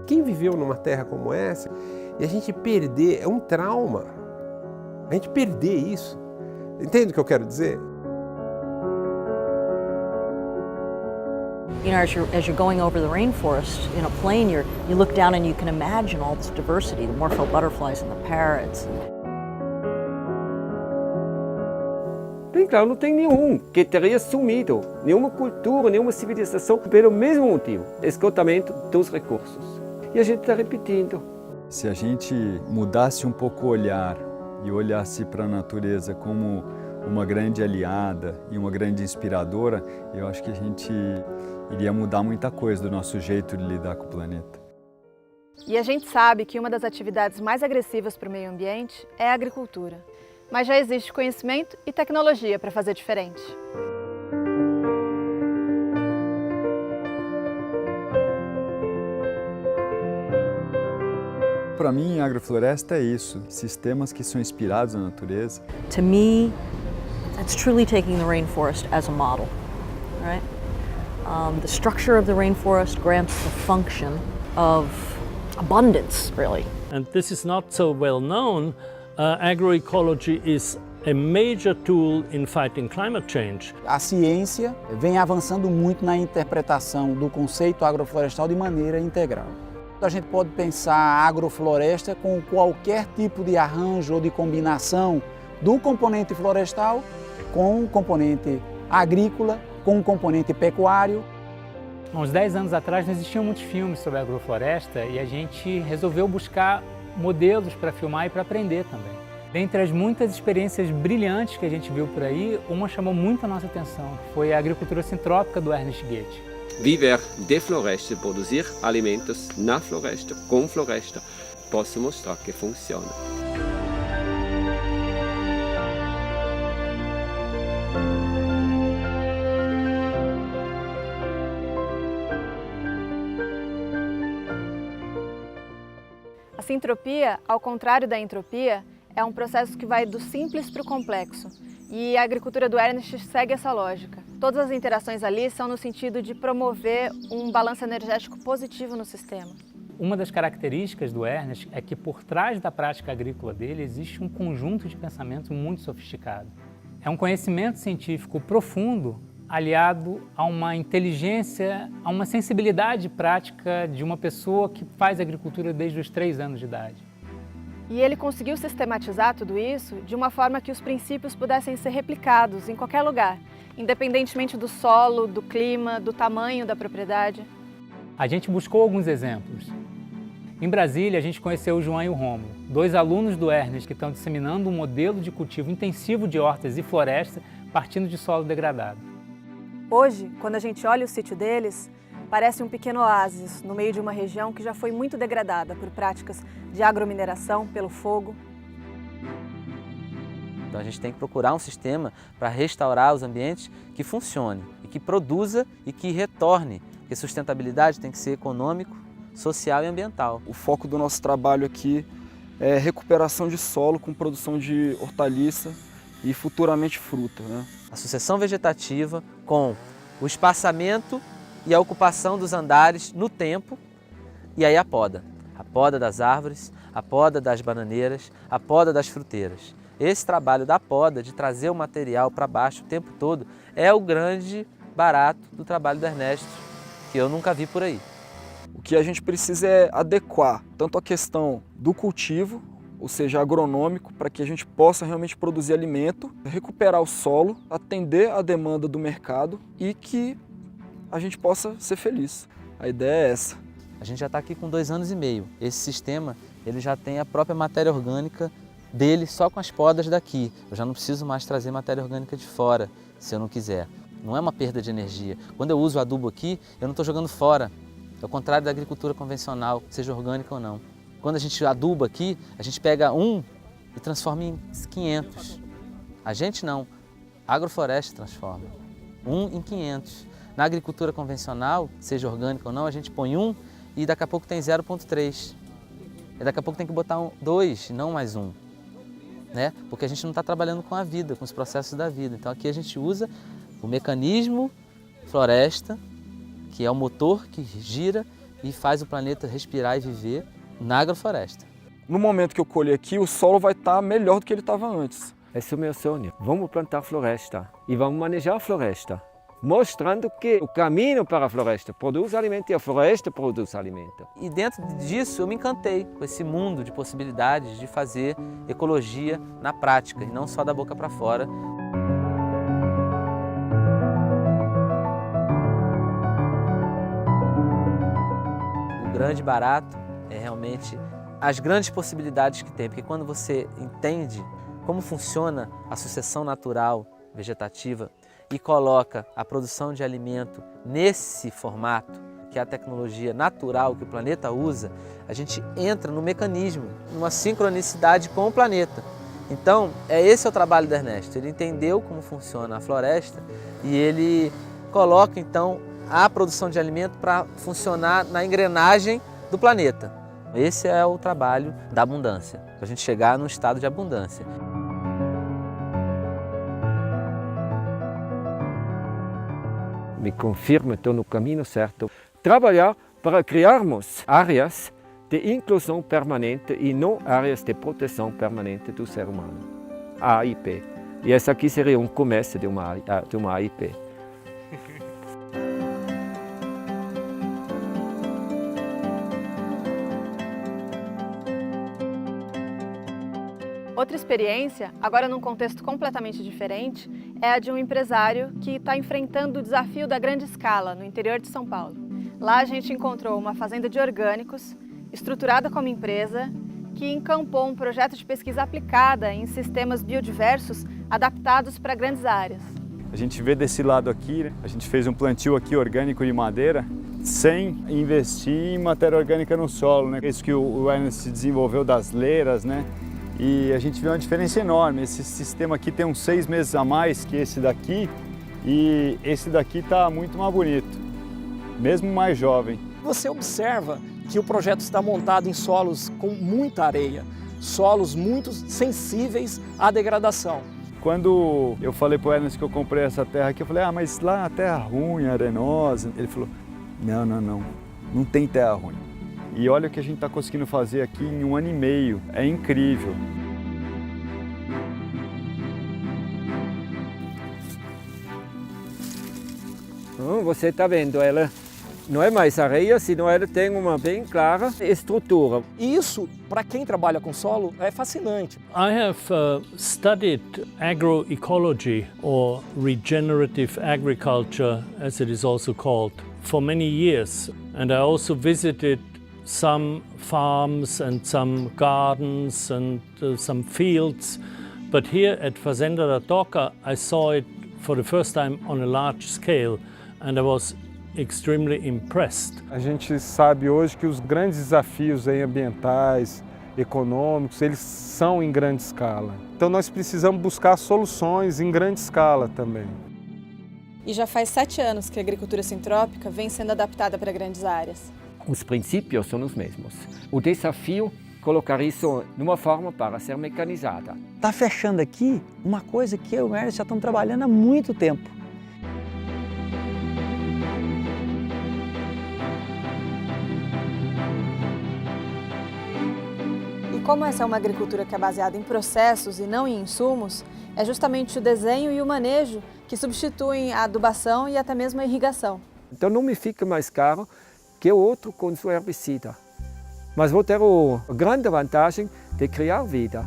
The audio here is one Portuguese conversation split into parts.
Quem viveu numa terra como essa, e a gente perder, é um trauma. A gente perder isso. Entende o que eu quero dizer? You know, as you're going over the rainforest in a plane, you look down and you can imagine all this diversity, the morpho butterflies and the parrots. Bem claro, não tem nenhum que teria sumido, nenhuma cultura, nenhuma civilização, pelo mesmo motivo, esgotamento dos recursos. E a gente está repetindo. Se a gente mudasse um pouco o olhar e olhasse para a natureza como uma grande aliada e uma grande inspiradora, eu acho que a gente iria mudar muita coisa do nosso jeito de lidar com o planeta. E a gente sabe que uma das atividades mais agressivas para o meio ambiente é a agricultura. Mas já existe conhecimento e tecnologia para fazer diferente. Para mim, a agrofloresta é isso, sistemas que são inspirados na natureza. To me, that's truly taking the rainforest as a model, right? The structure of the rainforest grants the function of abundance, really. And this is not so well known. Agroecology is a major tool in fighting climate change. A ciência vem avançando muito na interpretação do conceito agroflorestal de maneira integral. A gente pode pensar a agrofloresta com qualquer tipo de arranjo ou de combinação do componente florestal com o componente agrícola, com o componente pecuário. Há uns 10 anos atrás não existiam muitos filmes sobre a agrofloresta e a gente resolveu buscar modelos para filmar e para aprender também. Dentre as muitas experiências brilhantes que a gente viu por aí, uma chamou muito a nossa atenção, que foi a agricultura sintrópica do Ernest Goethe. Viver de floresta, produzir alimentos na floresta, com floresta, posso mostrar que funciona. A sintropia, ao contrário da entropia, é um processo que vai do simples para o complexo. E a agricultura do Ernest segue essa lógica. Todas as interações ali são no sentido de promover um balanço energético positivo no sistema. Uma das características do Ernest é que por trás da prática agrícola dele existe um conjunto de pensamento muito sofisticado. É um conhecimento científico profundo aliado a uma inteligência, a uma sensibilidade prática de uma pessoa que faz agricultura desde os 3 anos de idade. E ele conseguiu sistematizar tudo isso de uma forma que os princípios pudessem ser replicados em qualquer lugar, independentemente do solo, do clima, do tamanho da propriedade. A gente buscou alguns exemplos. Em Brasília, a gente conheceu o João e o Rômulo, 2 alunos do Ernest que estão disseminando um modelo de cultivo intensivo de hortas e floresta partindo de solo degradado. Hoje, quando a gente olha o sítio deles, parece um pequeno oásis no meio de uma região que já foi muito degradada por práticas de agromineração, pelo fogo. Então a gente tem que procurar um sistema para restaurar os ambientes que funcione e que produza e que retorne, porque sustentabilidade tem que ser econômico, social e ambiental. O foco do nosso trabalho aqui é recuperação de solo com produção de hortaliça e futuramente fruta, né? A sucessão vegetativa com o espaçamento e a ocupação dos andares no tempo e aí a poda das árvores, a poda das bananeiras, a poda das fruteiras. Esse trabalho da poda, de trazer o material para baixo o tempo todo, é o grande barato do trabalho do Ernesto, que eu nunca vi por aí. O que a gente precisa é adequar tanto a questão do cultivo, ou seja, agronômico, para que a gente possa realmente produzir alimento, recuperar o solo, atender a demanda do mercado e que a gente possa ser feliz. A ideia é essa. A gente já está aqui com 2 anos e meio. Esse sistema ele já tem a própria matéria orgânica dele só com as podas daqui. Eu já não preciso mais trazer matéria orgânica de fora, se eu não quiser. Não é uma perda de energia. Quando eu uso o adubo aqui, eu não estou jogando fora. É o contrário da agricultura convencional, seja orgânica ou não. Quando a gente aduba aqui, a gente pega 1 e transforma em 500. A gente não, a agrofloresta transforma. 1 em 500. Na agricultura convencional, seja orgânica ou não, a gente põe 1 e daqui a pouco tem 0,3. E daqui a pouco tem que botar 2, não mais 1. Né? Porque a gente não está trabalhando com a vida, com os processos da vida. Então aqui a gente usa o mecanismo floresta, que é o motor que gira e faz o planeta respirar e viver na agrofloresta. No momento que eu colher aqui, o solo vai estar melhor do que ele estava antes. Esse é o meu sonho. Vamos plantar floresta e vamos manejar a floresta, mostrando que o caminho para a floresta produz alimento e a floresta produz alimento. E dentro disso eu me encantei com esse mundo de possibilidades de fazer ecologia na prática e não só da boca para fora. O grande barato é realmente as grandes possibilidades que tem, porque quando você entende como funciona a sucessão natural vegetativa e coloca a produção de alimento nesse formato, que é a tecnologia natural que o planeta usa, a gente entra no mecanismo, numa sincronicidade com o planeta. Então, esse é o trabalho do Ernesto. Ele entendeu como funciona a floresta e ele coloca, então, a produção de alimento para funcionar na engrenagem do planeta. Esse é o trabalho da abundância, para a gente chegar num estado de abundância. Me confirma, estou no caminho certo. Trabalhar para criarmos áreas de inclusão permanente e não áreas de proteção permanente do ser humano. A AIP. E essa aqui seria um começo de uma AIP. Outra experiência, agora num contexto completamente diferente, é a de um empresário que está enfrentando o desafio da grande escala no interior de São Paulo. Lá a gente encontrou uma fazenda de orgânicos, estruturada como empresa, que encampou um projeto de pesquisa aplicada em sistemas biodiversos adaptados para grandes áreas. A gente vê desse lado aqui, né? A gente fez um plantio aqui orgânico de madeira sem investir em matéria orgânica no solo, né? Isso que o Ernest desenvolveu das leiras, né? E a gente vê uma diferença enorme. Esse sistema aqui tem uns 6 meses a mais que esse daqui e esse daqui está muito mais bonito, mesmo mais jovem. Você observa que o projeto está montado em solos com muita areia, solos muito sensíveis à degradação. Quando eu falei para o Ernest que eu comprei essa terra aqui, eu falei, mas lá a terra ruim, arenosa. Ele falou, não tem terra ruim. E olha o que a gente está conseguindo fazer aqui em 1 ano e meio, é incrível. Você está vendo, ela não é mais areia, senão ela tem uma bem clara estrutura. Isso, para quem trabalha com solo, é fascinante. I have studied agroecology, or regenerative agriculture, as it is also called, for many years. And I also visited some farms and some gardens and some fields. But here at Fazenda da Toca, I saw it for the first time on a large scale, and I was extremely impressed. A gente sabe hoje que os grandes desafios aí ambientais, econômicos, eles são em grande escala. Então nós precisamos buscar soluções em grande escala também. E já faz 7 anos que a agricultura sintrópica vem sendo adaptada para grandes áreas. Os princípios são os mesmos. O desafio é colocar isso numa forma para ser mecanizada. Está fechando aqui uma coisa que eu e o Ernest já estamos trabalhando há muito tempo. E como essa é uma agricultura que é baseada em processos e não em insumos, é justamente o desenho e o manejo que substituem a adubação e até mesmo a irrigação. Então não me fica mais caro que o outro com seu herbicida. Mas vou ter a grande vantagem de criar vida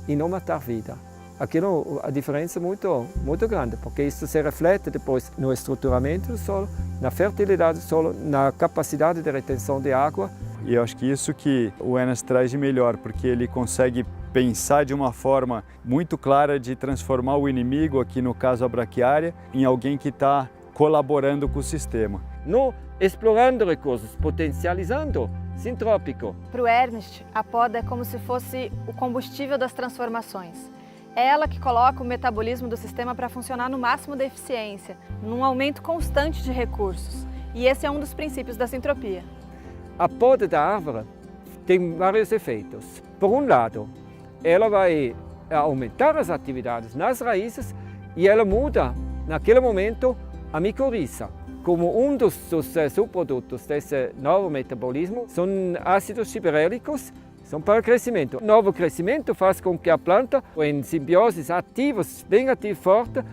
e não matar vida. Aqui a diferença é muito grande, porque isso se reflete depois no estruturamento do solo, na fertilidade do solo, na capacidade de retenção de água. E eu acho que isso que o Ernest traz de melhor, porque ele consegue pensar de uma forma muito clara de transformar o inimigo, aqui no caso a braquiária, em alguém que está colaborando com o sistema. Não explorando recursos, potencializando, sintrópico. Para o Ernest, a poda é como se fosse o combustível das transformações. É ela que coloca o metabolismo do sistema para funcionar no máximo da eficiência, num aumento constante de recursos. E esse é um dos princípios da sintropia. A poda da árvore tem vários efeitos. Por um lado, ela vai aumentar as atividades nas raízes e ela muda, naquele momento, a micorriza. como dos subprodutos desse novo metabolismo, são ácidos gibberéllicos, são para o crescimento. O novo crescimento faz com que a planta, em simbioses ativas, bem ativa e forte,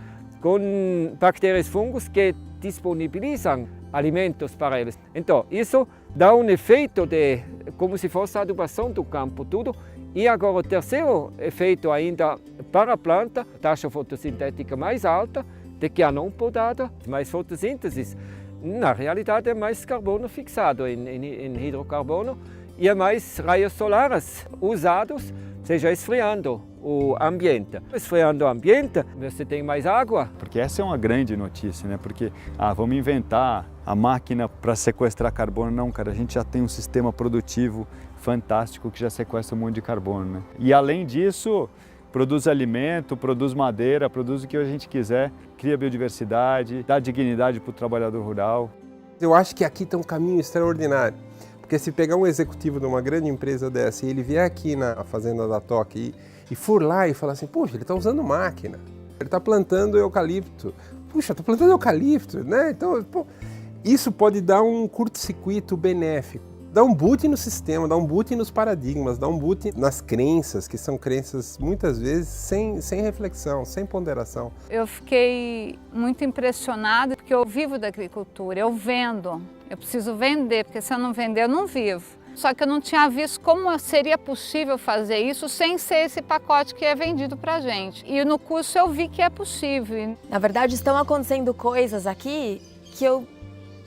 com bactérias e fungos que disponibilizam alimentos para eles. Então, isso dá um efeito de como se fosse a adubação do campo, tudo. E agora o terceiro efeito ainda para a planta, taxa fotossintética mais alta, de que a não podada, mais fotossíntese. Na realidade é mais carbono fixado em hidrocarbono e é mais raios solares usados, seja esfriando o ambiente. Esfriando o ambiente, você tem mais água. Porque essa é uma grande notícia, né? Porque, vamos inventar a máquina para sequestrar carbono. Não, cara, a gente já tem um sistema produtivo fantástico que já sequestra um monte de carbono, né? E além disso, produz alimento, produz madeira, produz o que a gente quiser, cria biodiversidade, dá dignidade para o trabalhador rural. Eu acho que aqui tem um caminho extraordinário. Porque se pegar um executivo de uma grande empresa dessa e ele vier aqui na fazenda da Toca e for lá e falar assim, puxa, ele está usando máquina, ele está plantando eucalipto, puxa, estou plantando eucalipto, né? Então, pô, isso pode dar um curto-circuito benéfico, dar um boot no sistema, dar um boot nos paradigmas, dar um boot nas crenças, que são crenças muitas vezes sem reflexão, sem ponderação. Eu fiquei muito impressionada porque eu vivo da agricultura, eu vendo, eu preciso vender, porque se eu não vender eu não vivo. Só que eu não tinha visto como seria possível fazer isso sem ser esse pacote que é vendido pra gente. E no curso eu vi que é possível. Na verdade, estão acontecendo coisas aqui que eu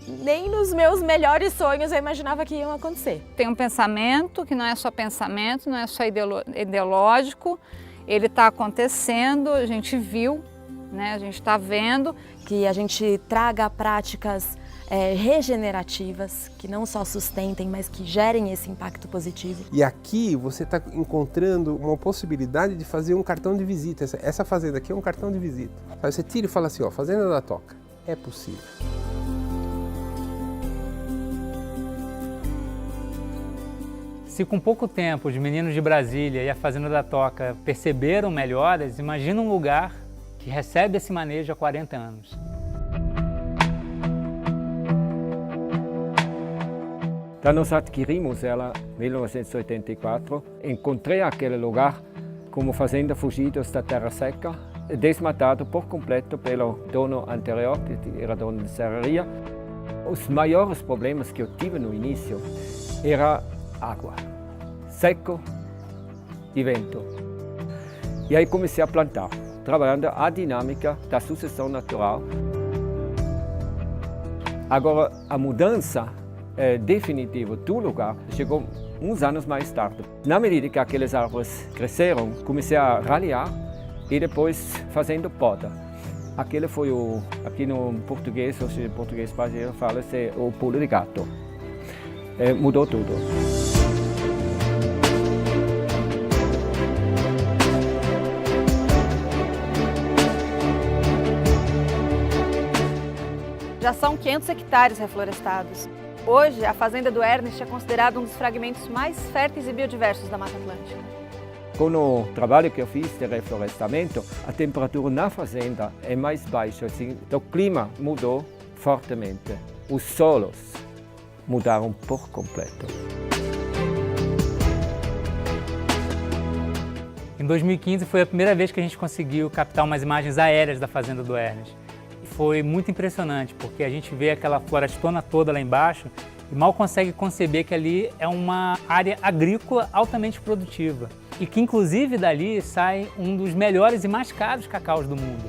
nem nos meus melhores sonhos eu imaginava que iam acontecer. Tem um pensamento que não é só pensamento, não é só ideológico, ele está acontecendo, a gente viu, né? A gente está vendo. Que a gente traga práticas regenerativas, que não só sustentem, mas que gerem esse impacto positivo. E aqui você está encontrando uma possibilidade de fazer um cartão de visita. Essa fazenda aqui é um cartão de visita. Aí você tira e fala assim, ó, Fazenda da Toca, é possível. Se com pouco tempo os meninos de Brasília e a Fazenda da Toca perceberam melhoras, imagina um lugar que recebe esse manejo há 40 anos. Quando nós adquirimos ela em 1984, encontrei aquele lugar como fazenda fugidos da terra seca, desmatado por completo pelo dono anterior, que era dono de serraria. Os maiores problemas que eu tive no início era água, seco e vento. E aí comecei a plantar, trabalhando a dinâmica da sucessão natural. Agora, a mudança definitiva do lugar chegou uns anos mais tarde. Na medida que aquelas árvores cresceram, comecei a ralhar e depois fazendo poda. Aquele foi aqui no português, hoje em português brasileiro, fala-se o pulo de gato. Mudou tudo. Já são 500 hectares reflorestados. Hoje, a fazenda do Ernest é considerada um dos fragmentos mais férteis e biodiversos da Mata Atlântica. Com o trabalho que eu fiz de reflorestamento, a temperatura na fazenda é mais baixa, assim, o clima mudou fortemente. Os solos mudaram por completo. Em 2015 foi a primeira vez que a gente conseguiu captar umas imagens aéreas da fazenda do Ernest. Foi muito impressionante, porque a gente vê aquela florestona toda lá embaixo e mal consegue conceber que ali é uma área agrícola altamente produtiva e que inclusive dali sai um dos melhores e mais caros cacaus do mundo.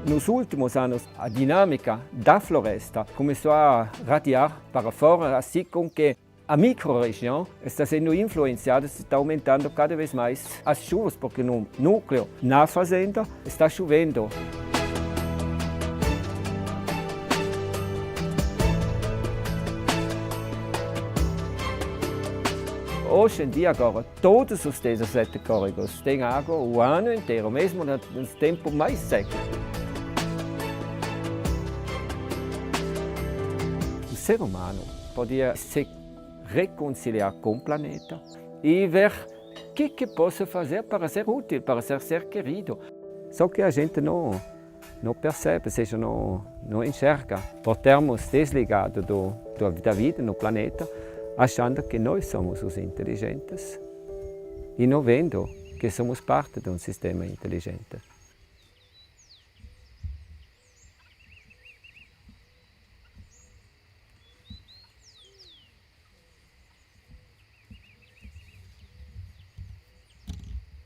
Nos últimos anos, a dinâmica da floresta começou a radiar para fora, assim com que a microrregião está sendo influenciada, está aumentando cada vez mais as chuvas, porque no núcleo, na fazenda, está chovendo. Hoje em dia, agora, todos os 17 córregos têm água o ano inteiro, mesmo nos tempos mais secos. O ser humano podia se reconciliar com o planeta e ver o que posso fazer para ser útil, para ser querido. Só que a gente não não percebe, ou seja, não enxerga, por termos desligado da vida no planeta, achando que nós somos os inteligentes e não vendo que somos parte de um sistema inteligente.